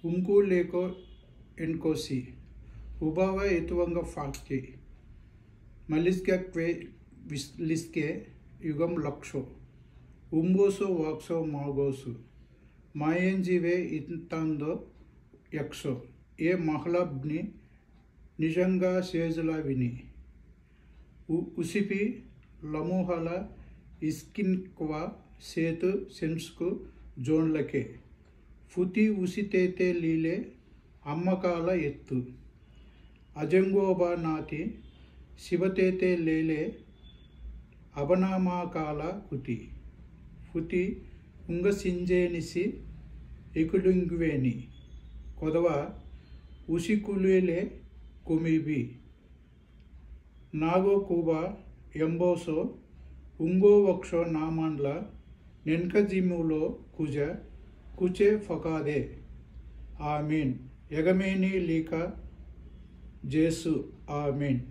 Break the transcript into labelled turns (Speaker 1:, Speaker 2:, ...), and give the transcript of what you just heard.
Speaker 1: unku leko enkosi ubawa etuwanga fakti maliska kwe liske yugam laksho umboso wakso magosu mayenjive intando yakso ఏ మహ్లబ్ని నిజంగా సేజులా విని ఉసిపి లమూహల ఇస్కిన్క్వ సేతు సెన్స్కు జోన్లకే ఫుతి ఉసితేతే లీలే అమ్మకాల ఎత్తు అజంగోబా నాతి శివతేతే లేలే అబనామాకాల కుతి ఫుతి ఉంగసింజేనిసి ఇకుడుంగ్వేని కొదవ ఉసికులేలే కుమిబి నాగో కూబా ఎంబోసో ఉంగో వక్షో నామాండ్ల నెన్కజిములో కుజ కుచే ఫకాదే ఆమీన్ ఎగమేని లీక జేసు ఆమీన్.